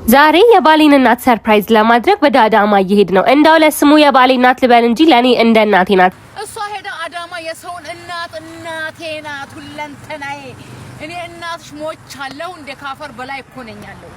ዛሬ የባሌን እናት ሰርፕራይዝ ለማድረግ ወደ አዳማ እየሄድ ነው። እንዳው ለስሙ የባሌ እናት ልበል እንጂ ለኔ እንደ እናቴ ናት። እሷ ሄዳ አዳማ የሰውን እናቴ ናት ሁለንተናዬ። እኔ እናትሽ ሞቻለሁ እንደ ካፈር በላይ እኮ ነኛለሁ።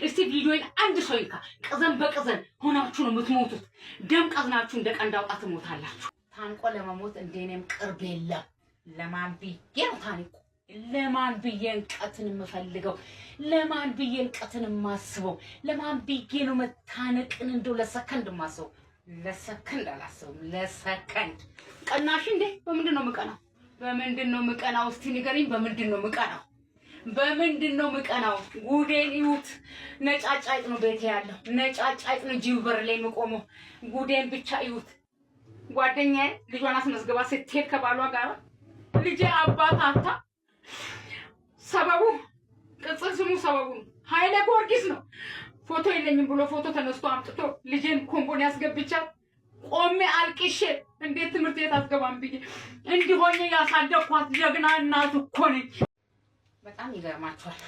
እስቲ ቪዲዮን አንድ ሰው ይካ ቀዘን በቀዘን ሆናችሁ ነው የምትሞቱት። ደም ቀዝናችሁ እንደ ቀንዳውጣ ትሞታላችሁ። ታንቆ ለመሞት እንደኔም ቅርብ የለም። ለማን ብዬ ነው ታንቆ? ለማን ብዬ እንቀትን የምፈልገው? ለማን ብዬ እንቀትን የማስበው? ለማን ብዬ ነው መታነቅን እንደው ለሰከንድ የማስበው? ለሰከንድ አላስብም። ለሰከንድ ቀናሽ እንዴ? በምንድን ነው የምቀናው? በምንድን ነው የምቀናው? እስቲ ንገሪኝ። በምንድን ነው የምቀናው? በምንድን ነው የምቀናው? ጉዴን ይዩት። ነጫጫይጥ ነው ቤቴ ያለው። ነጫጫይጥ ነው ጂው በር ላይ የምቆመው። ጉዴን ብቻ ይዩት። ጓደኛዬ ልጇን አስመዝግባ ስትሄድ ከባሏ ጋር ልጄ አባታታ ሰበቡ ቅጽል ስሙ ሰበቡ ኃይለ ጊዮርጊስ ነው። ፎቶ የለኝም ብሎ ፎቶ ተነስቶ አምጥቶ ልጄን ኮምቦን ያስገብቻል። ቆሜ አልቅሼ እንዴት ትምህርት ቤት አስገባም ብዬ እንዲሆኜ ያሳደኳት ጀግና እናት እኮ ነኝ። በጣም ይገርማችኋል።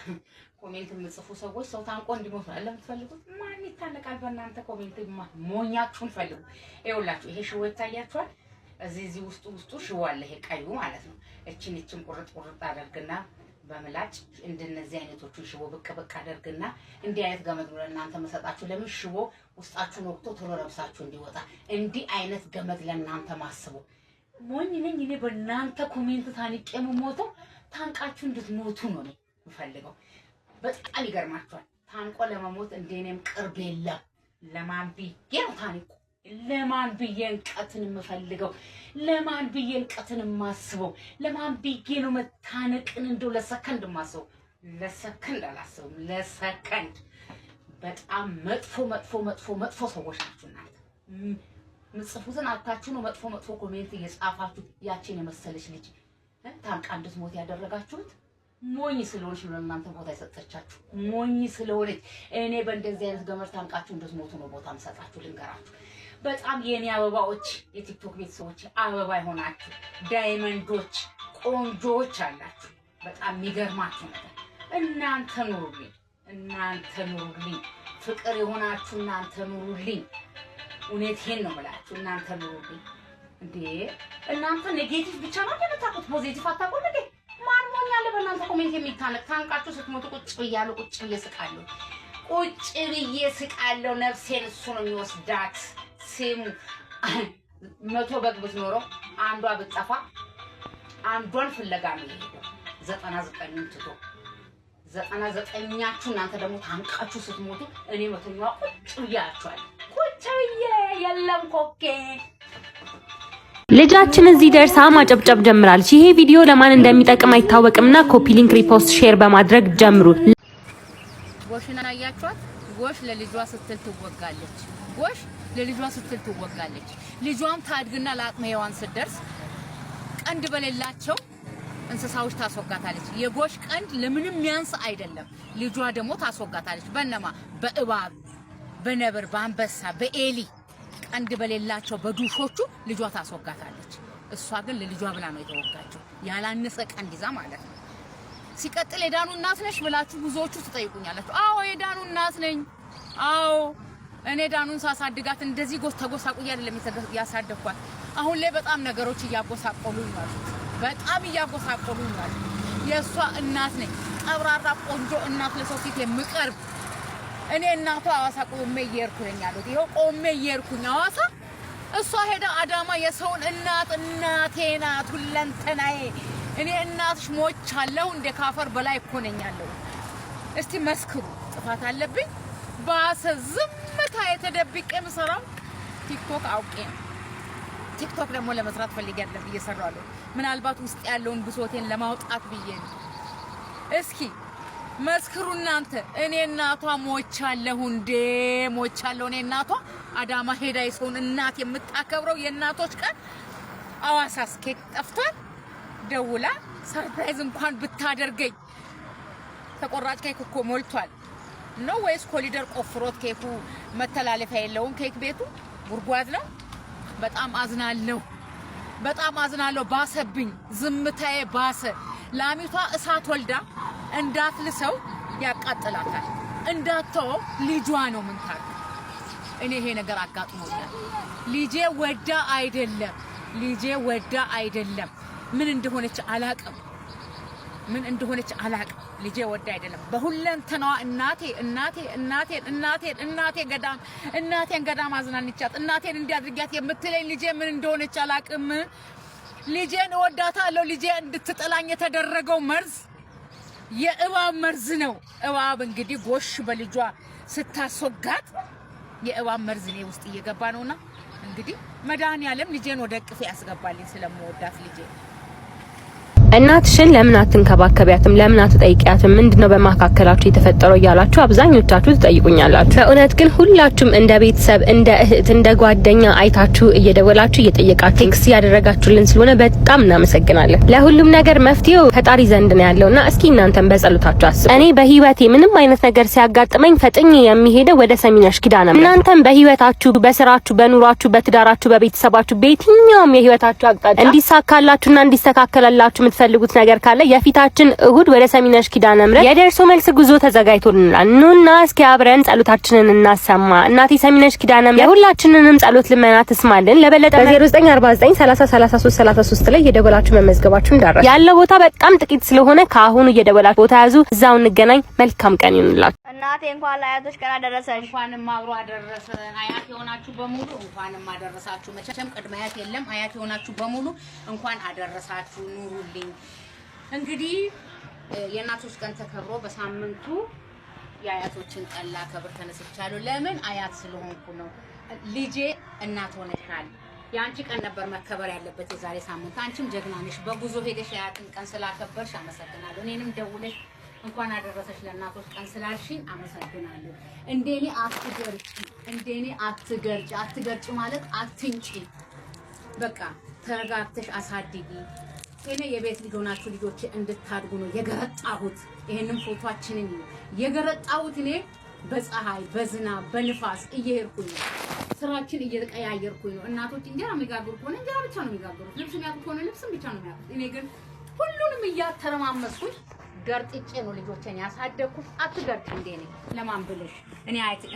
ኮሜንት የምጽፉ ሰዎች ሰው ታንቆ እንዲሞት ነው ለምትፈልጉት ማን ይታነቃል? በእናንተ ኮሜንት ሞኛችሁን ፈልጉ። ይኸውላችሁ ይሄ ሽቦ ይታያችኋል። እዚህ ውስጡ ሽቦ አለ። ይሄ ቀዩ ማለት ነው። እቺን ቁርጥ አደርግና በምላጭ እንደነዚህ አይነቶቹ ሽቦ ብቅ አደርግና እንዲህ አይነት ገመድ ነው ለእናንተ መሰጣችሁ። ለምን ሽቦ ውስጣችሁን ወቅቶ ቶሎ ለብሳችሁ እንዲወጣ እንዲህ አይነት ገመድ ለእናንተ ማስቡ። ሞኝ ነኝ እኔ በእናንተ ኮሜንት ታንቄ የምሞተው? ታንቃችሁ እንድትሞቱ ነው እኔ የምፈልገው። በጣም ይገርማችኋል። ታንቆ ለመሞት እንደኔም ቅርብ የለም። ለማን ብዬ ነው ታንቆ? ለማን ብዬ እንቀትን የምፈልገው? ለማን ብዬ እንቀትን የማስበው? ለማን ብዬ ነው መታነቅን እንደው ለሰከንድ የማስበው? ለሰከንድ አላስብም። ለሰከንድ በጣም መጥፎ ሰዎች ናችሁ እናንተ። ምጽፉትን አታችሁ ነው መጥፎ ኮሜንት እየጻፋችሁ ያቺን የመሰለች ልጅ ታንቃ እንድትሞት ያደረጋችሁት። ሞኝ ስለሆነች ነው እናንተ ቦታ የሰጠቻችሁ። ሞኝ ስለሆነች እኔ በእንደዚህ አይነት ገመድ ታንቃችሁ እንድትሞቱ ነው ቦታ የምሰጣችሁ። ልንገራችሁ በጣም የኔ አበባዎች የቲክቶክ ቤተሰቦች አበባ ይሆናችሁ ዳይመንዶች ቆንጆዎች አላችሁ። በጣም የሚገርማችሁ ነገር እናንተ ኑሩልኝ። ፍቅር የሆናችሁ እናንተ ኑሩልኝ። እውነቴን ነው የምላችሁ እናንተ ኑሩልኝ። እንዴ እናንተ ኔጌቲቭ ብቻ ነው የምታውቁት፣ ፖዚቲቭ አታውቁም እንዴ? ማን ሞኛለ በእናንተ ኮሜንት የሚታነቅ? ታንቃችሁ ስትሞቱ ቁጭ ብዬ ስቃለሁ። ነፍሴን እሱ ነው የሚወስዳት። ሲሙ 100 በግ ብትኖረው አንዷ ብትጠፋ አንዷን ፍለጋ ነው የሚሄደው። 99ን ትቶ 99ኛችሁ እናንተ ደግሞ ታንቃችሁ ስትሞቱ እኔ 100ኛዋ ቁጭ ብያችኋለሁ። ቁጭ ብዬ የለም ኮኬ ልጃችን እዚህ ደርሳ ማጨብጨብ ጀምራለች። ይሄ ቪዲዮ ለማን እንደሚጠቅም አይታወቅምና ኮፒ ሊንክ፣ ሪፖስት፣ ሼር በማድረግ ጀምሩ። ጎሽና ያያችኋት ጎሽ ለልጇ ስትል ትወጋለች። ጎሽ ለልጇ ስትል ትወጋለች። ልጇም ታድግና ለአቅመ ሔዋን ስትደርስ ቀንድ በሌላቸው እንስሳዎች ታስወጋታለች። የጎሽ ቀንድ ለምንም ያንስ አይደለም። ልጇ ደግሞ ታስወጋታለች። በእነማ በእባብ፣ በነብር፣ በአንበሳ፣ በኤሊ ቀንድ በሌላቸው በዱሾቹ ልጇ ታስወጋታለች። እሷ ግን ለልጇ ብላ ነው የተወጋችው፣ ያላነሰ ቀንድ ይዛ ማለት ነው። ሲቀጥል የዳኑ እናት ነሽ ብላችሁ ብዙዎቹ ትጠይቁኛላችሁ። አዎ የዳኑ እናት ነኝ። አዎ እኔ ዳኑን ሳሳድጋት እንደዚህ ተጎሳቁዬ አይደለም ያሳደኳት። አሁን ላይ በጣም ነገሮች እያጎሳቆሉኝ ነው። የእሷ እናት ነኝ። ቀብራራ ቆንጆ እናት ለሰው ፊት የምቀርብ እኔ እናቷ አዋሳ ቆሜ እየሄድኩኝ ያሉት ይሄው ቆሜ እየሄድኩኝ አዋሳ። እሷ ሄዳ አዳማ የሰውን እናቴ ናት ሁለንተናዬ። እኔ እናትሽ ሞቻለሁ እንደ ካፈር በላይ እኮ ነኛለሁ። እስቲ መስክሩ። ጥፋት አለብኝ? ባሰ ዝምታ የተደብቄ የምሰራው ቲክቶክ አውቄ ነው። ቲክቶክ ደግሞ ለመስራት ፈልጌ አይደለም እየሰራለሁ። ምናልባት ውስጥ ያለውን ብሶቴን ለማውጣት ብዬ ነው። እስኪ መስክሩ እናንተ። እኔ እናቷ ሞቻለሁ እኔ እናቷ አዳማ ሄዳ የሰውን እናት የምታከብረው የእናቶች ቀን አዋሳስ ኬክ ጠፍቷል። ደውላ ሰርፕራይዝ እንኳን ብታደርገኝ። ተቆራጭ ኬክ እኮ ሞልቷል ነው ወይስ ኮሊደር ቆፍሮት ኬኩ መተላለፊያ የለውም? ኬክ ቤቱ ጉርጓድ ነው። በጣም አዝናለሁ። ባሰብኝ፣ ዝምታዬ ባሰ። ላሚቷ እሳት ወልዳ እንዳትልሰው ያቃጥላታል። እንዳተው ልጇ ነው ምን ታርግ እኔ ይሄ ነገር አጋጥሞኛል ልጄ ወዳ አይደለም ምን እንደሆነች አላቅም ልጄ ወዳ አይደለም በሁለንተናዋ እናቴን ገዳም አዝናንቻት እናቴን እንዲያድርጋት የምትለኝ ልጄ ምን እንደሆነች አላቅም ልጄን ወዳታለሁ ልጄ እንድትጠላኝ የተደረገው መርዝ የእባብ መርዝ ነው እባብ እንግዲህ ጎሽ በልጇ ስታስወጋት የእባብ መርዝ ነው ውስጥ እየገባ ነውና እንግዲህ መድኃኒዓለም ልጄን ወደ ቅፍ ያስገባልኝ ስለምወዳት ልጄ እናትሽን ለምን አትንከባከቢያትም ለምን አትጠይቂያትም ምንድነው በማካከላችሁ የተፈጠረው እያላችሁ አብዛኞቻችሁ ትጠይቁኛላችሁ በእውነት ግን ሁላችሁም እንደ ቤተሰብ እንደ እህት እንደ ጓደኛ አይታችሁ እየደወላችሁ እየጠየቃችሁ ቴክስት ያደረጋችሁልን ስለሆነ በጣም እናመሰግናለን ለሁሉም ነገር መፍትሄው ፈጣሪ ዘንድ ነው ያለውና እስኪ እናንተም በጸሎታችሁ አስቡ እኔ በህይወቴ ምንም አይነት ነገር ሲያጋጥመኝ ፈጥኜ የሚሄደው ወደ ሰሚነሽ ኪዳነ እናንተም በህይወታችሁ በስራችሁ በኑሯችሁ በትዳራችሁ በቤተሰባችሁ በየትኛውም የህይወታችሁ አቅጣጫ እንዲሳካላችሁና እንዲስተካከላላችሁ ፈልጉት ነገር ካለ የፊታችን እሁድ ወደ ሰሚነሽ ኪዳነ ምህረት የደርሶ መልስ ጉዞ ተዘጋጅቶልናል ኑና እስኪ አብረን ጸሎታችንን እናሰማ እናቴ ሰሚነሽ ኪዳነ ምህረት የሁላችንንም ጸሎት ልመና ትስማልን ለበለጠ 0949303333 ላይ የደወላችሁ መመዝገባችሁ እንዳረሳ ያለው ቦታ በጣም ጥቂት ስለሆነ ካሁኑ የደወላችሁ ቦታ ያዙ እዛው እንገናኝ መልካም ቀን ይሁንላችሁ እናቴ እንኳን ለአያቶች ቀን አደረሰሽ እንኳንም አብሮ አደረሰን አያት የሆናችሁ በሙሉ እንኳንም አደረሳችሁ መቼም ቅድመ አያት የለም አያት የሆናችሁ በሙሉ እንኳን አደረሳችሁ ኑሩልኝ እንግዲህ የእናቶች ቀን ተከብሮ በሳምንቱ የአያቶችን ቀን ላከብር ተነስቻለሁ ለምን አያት ስለሆንኩ ነው ልጄ እናት ሆነሻል ያንቺ ቀን ነበር መከበር ያለበት የዛሬ ሳምንት አንቺም ጀግና ነሽ በጉዞ ሄደሽ የአያትን ቀን ስላከበርሽ አመሰግናለሁ እኔንም ደውለሽ እንኳን አደረሰሽ ለእናቶች ቀን ስላልሽኝ አመሰግናለሁ እንደኔ አትገርጭ ማለት አትንጪ በቃ ተረጋግተሽ አሳድጊ እኔ የቤት ልጅ ሆናችሁ ልጆች እንድታድጉ ነው የገረጣሁት ይሄንን ፎቶአችንን የገረጣሁት እኔ በፀሐይ በዝናብ በንፋስ እየሄድኩኝ ስራችን እየቀያየርኩኝ ነው እናቶች እንጀራ የሚጋግሩ ከሆነ እንጀራ ብቻ ነው የሚጋግሩት ልብስ የሚያጥቡ ከሆነ ልብስም ብቻ ነው የሚያጥቡት እኔ ግን ሁሉንም እያተረማመስኩኝ ገርጥጬ ነው ልጆቼን ያሳደኩት አትገርጭ እንደኔ ለማን ብለሽ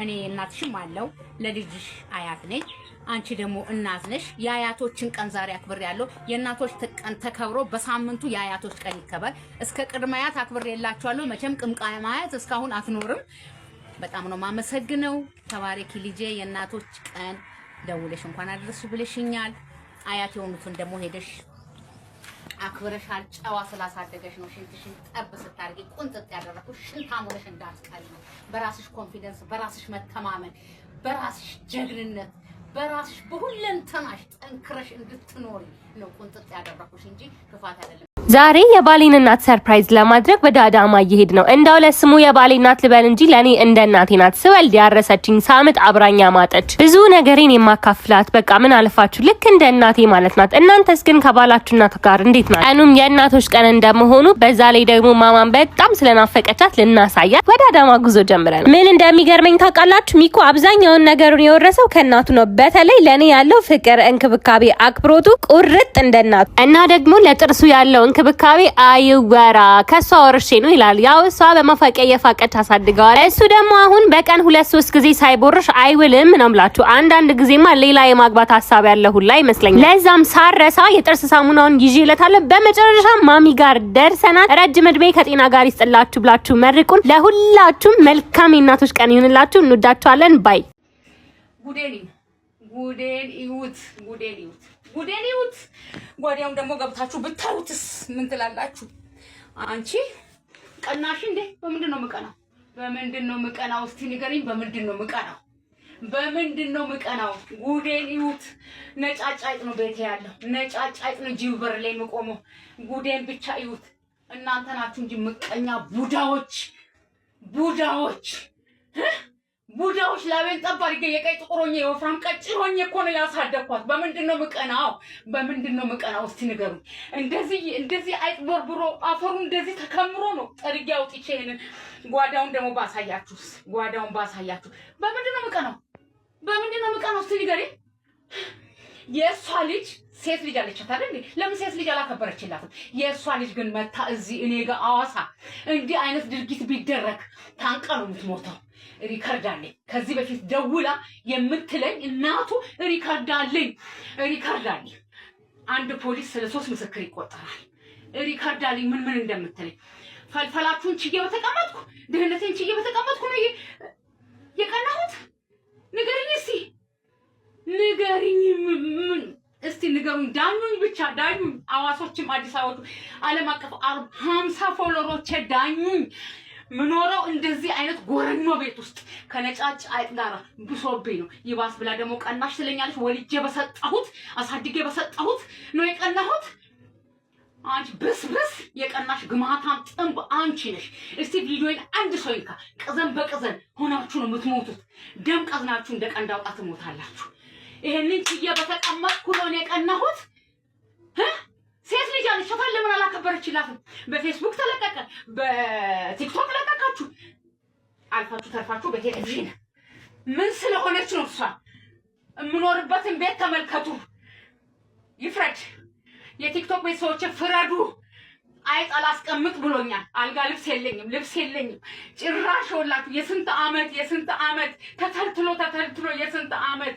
እኔ እናትሽም አለው ለልጅሽ አያት ነኝ አንቺ ደግሞ እናት ነሽ የአያቶችን ቀን ዛሬ አክብር ያለው የእናቶች ቀን ተከብሮ በሳምንቱ የአያቶች ቀን ይከበር እስከ ቅድማያት አክብሬላችኋለሁ መቼም ቅምቃማያት እስካሁን አትኖርም በጣም ነው ማመሰግነው ተባረኪ ልጄ የእናቶች ቀን ደውለሽ እንኳን አደረስሽ ብለሽኛል አያት የሆኑትን ደግሞ ሄደሽ አክብረሻል ጨዋ ስላሳደገሽ ነው ሽንትሽን ጠብ ስታርጊ ቁንጥጥ ያደረኩሽ ሽንታሞሽ እንዳትቀሪ ነው በራስሽ ኮንፊደንስ በራስሽ መተማመን በራስሽ ጀግንነት በራስሽ በሁለንተናሽ ጠንክረሽ እንድትኖሪ ነው ቁንጥጥ ያደረኩሽ እንጂ ክፋት አይደለም ዛሬ የባሌን እናት ሰርፕራይዝ ለማድረግ ወደ አዳማ እየሄድ ነው እንዳው ለስሙ የባሌ እናት ልበል እንጂ ለኔ እንደ እናቴ ናት ስወልድ ያረሰችኝ ሳምጥ አብራኛ ማጠች ብዙ ነገሬን የማካፍላት በቃ ምን አልፋችሁ ልክ እንደ እናቴ ማለት ናት እናንተስ ግን ከባላችሁ እናት ጋር እንዴት ናት ቀኑም የእናቶች ቀን እንደመሆኑ በዛ ላይ ደግሞ ማማን በጣም ስለናፈቀቻት ልናሳያት ወደ አዳማ ጉዞ ጀምረናል ምን እንደሚገርመኝ ታውቃላችሁ ሚኮ አብዛኛውን ነገሩን የወረሰው ከእናቱ ነው በተለይ ለኔ ያለው ፍቅር እንክብካቤ አክብሮቱ ቁርጥ እንደ እናቱ እና ደግሞ ለጥርሱ ያለው እንክብካቤ አይወራ ከሷ ወርሼ ነው ይላል ያው እሷ በመፋቂያ የፋቀች አሳድገዋል እሱ ደግሞ አሁን በቀን 2-3 ጊዜ ሳይቦርሽ አይውልም ነው ብላችሁ አንዳንድ ጊዜማ ሌላ የማግባት ሐሳብ ያለው ሁላ ይመስለኛል ለዛም ሳረሳ የጥርስ ሳሙናውን ይዤለታለሁ በመጨረሻ ማሚ ጋር ደርሰናል ረጅም እድሜ ከጤና ጋር ይስጥላችሁ ብላችሁ መርቁን ለሁላችሁም መልካም የእናቶች ቀን ይሁንላችሁ እንወዳችኋለን ባይ ጉዴን ይዩት ጓዲያም ደግሞ ገብታችሁ ብታዩትስ ምን ትላላችሁ አንቺ ቀናሽ እንዴ በምንድን ነው ምቀናው እስቲ ንገሪኝ በምንድን ነው ምቀናው ጉዴን ይዩት ነጫጫይጥ ነው ቤቴ ያለው ነጫጫይጥ ነው ጂውበር ላይ መቆመው ጉዴን ብቻ ይዩት እናንተ ናችሁ እንጂ ምቀኛ ቡዳዎች ላቤን ጠባርገ የቀይ ጥቁሮኝ የወፍራም ቀጭን ሆኜ እኮ ነው ያሳደኳት በምንድን ነው ምቀናው እስቲ ንገሩኝ እንደዚህ አይጥ ቦርብሮ አፈሩ እንደዚህ ተከምሮ ነው ጠርጌ አውጥቼ ይሄንን ጓዳውን ደግሞ ባሳያችሁ በምንድን ነው ምቀናው እስቲ ንገሪኝ የሷ ልጅ ሴት ልጅ አለቻት አይደል? ለምን ሴት ልጅ አላከበረችላትም? የሷ ልጅ ግን መታ እዚህ እኔ ጋር አዋሳ እንዲህ አይነት ድርጊት ቢደረግ ታንቃ ነው የምትሞተው። ሪካርድ አለኝ። ከዚህ በፊት ደውላ የምትለኝ እናቱ ሪካርድ አለኝ። አንድ ፖሊስ ስለ 3 ምስክር ይቆጠራል። ሪካርድ አለኝ ምን እንደምትለኝ። ፈልፈላችሁን ችዬ በተቀመጥኩ ድህነቴን ችዬ በተቀመጥኩ ነው የቀናሁት። ንገሪኝ እስቲ ንገሩኝ። ዳኙኝ፣ ብቻ ዳኙኝ። አዋሶችም አዲስ አበባ ዓለም አቀፍ 50 ፎሎወሮች ዳኙኝ። ምኖረው እንደዚህ አይነት ጎረኖ ቤት ውስጥ ከነጫጭ አይጥ ጋር ብሶብኝ ነው። ይባስ ብላ ደግሞ ቀናሽ ስለኛለች። ወልጄ በሰጣሁት አሳድጌ በሰጣሁት ነው የቀናሁት። አንቺ በስበስ የቀናሽ ግማታም ጥንብ አንቺ ነሽ። እስቲ ቪዲዮን አንድ ሰው ይካ። ቅዘን በቅዘን ሆናችሁ ነው የምትሞቱት። ደም ቀዝናችሁ እንደ ቀንድ አውጣ ትሞታላችሁ። ይሄንን ችዬ በተቀመጥኩ ነው የቀናሁት። ሴት ልጅ አለች። ሸፋን ለምን አላከበረችላትም? በፌስቡክ ተለቀቀ፣ በቲክቶክ ለቀቃችሁ፣ አልፋችሁ ተርፋችሁ በቴሌቪዥን ምን ስለሆነች ነው እሷ? የምኖርበትን ቤት ተመልከቱ፣ ይፍረድ። የቲክቶክ ቤተሰቦች ፍረዱ። አይጥ አላስቀምጥ ብሎኛል። አልጋ ልብስ የለኝም ጭራሽ። ወላችሁ የስንት ዓመት ተተልትሎ የስንት ዓመት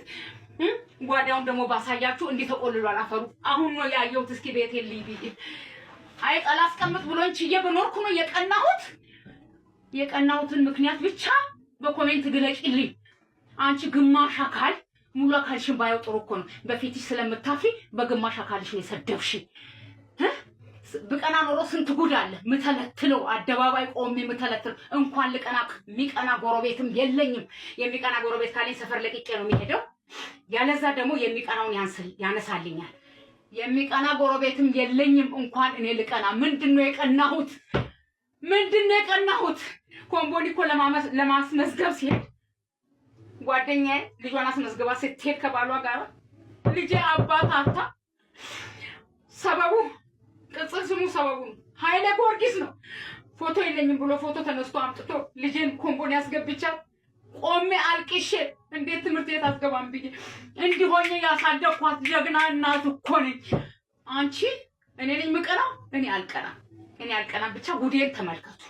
ጓዳውን ደግሞ ባሳያችሁ እንዴት ተቆልሏል አፈሩ። አሁን ነው ያየሁት። እስኪ ቤት የለኝ ብዬ አይጥ አላስቀምጥ ብሎኝ ችዬ በኖርኩ ነው የቀናሁት። የቀናሁትን ምክንያት ብቻ በኮሜንት ግለጪልኝ። አንቺ ግማሽ አካል ሙሉ አካልሽን ባየው ጥሩ እኮ ነው። በፊትሽ ስለምታፍሪ በግማሽ አካልሽ ነው የሰደብሽ። ብቀና ኖሮ ስንት ጉድ አለ ምተለትለው፣ አደባባይ ቆሜ ምተለትለው። እንኳን ልቀና የሚቀና ጎረቤትም የለኝም። የሚቀና ጎረቤት ካለኝ ሰፈር ለቅቄ ነው የሚሄደው። ያለዛ ደግሞ የሚቀናውን ያነሳልኛል። የሚቀና ጎረቤትም የለኝም። እንኳን እኔ ልቀና ምንድነው የቀናሁት? ኮምቦሊ እኮ ለማስመዝገብ ሲሄድ ጓደኛዬ ልጇን አስመዝግባ ስትሄድ ከባሏ ጋር ልጄ አባታታ ሰበቡ ቅጽል ስሙ ሰበቡ ኃይለ ጊዮርጊስ ነው። ፎቶ የለኝም ብሎ ፎቶ ተነስቶ አምጥቶ ልጄን ኮምቦኒ ያስገብቻት ቆሜ አልቅሼ እንዴት ትምህርት ቤት አስገባም ብዬ እንዲሆኝ ያሳደኳት ጀግና እናት እኮ ነኝ። አንቺ እኔ ነኝ ምቀና? እኔ አልቀናም። ብቻ ጉዴን ተመልከቱ።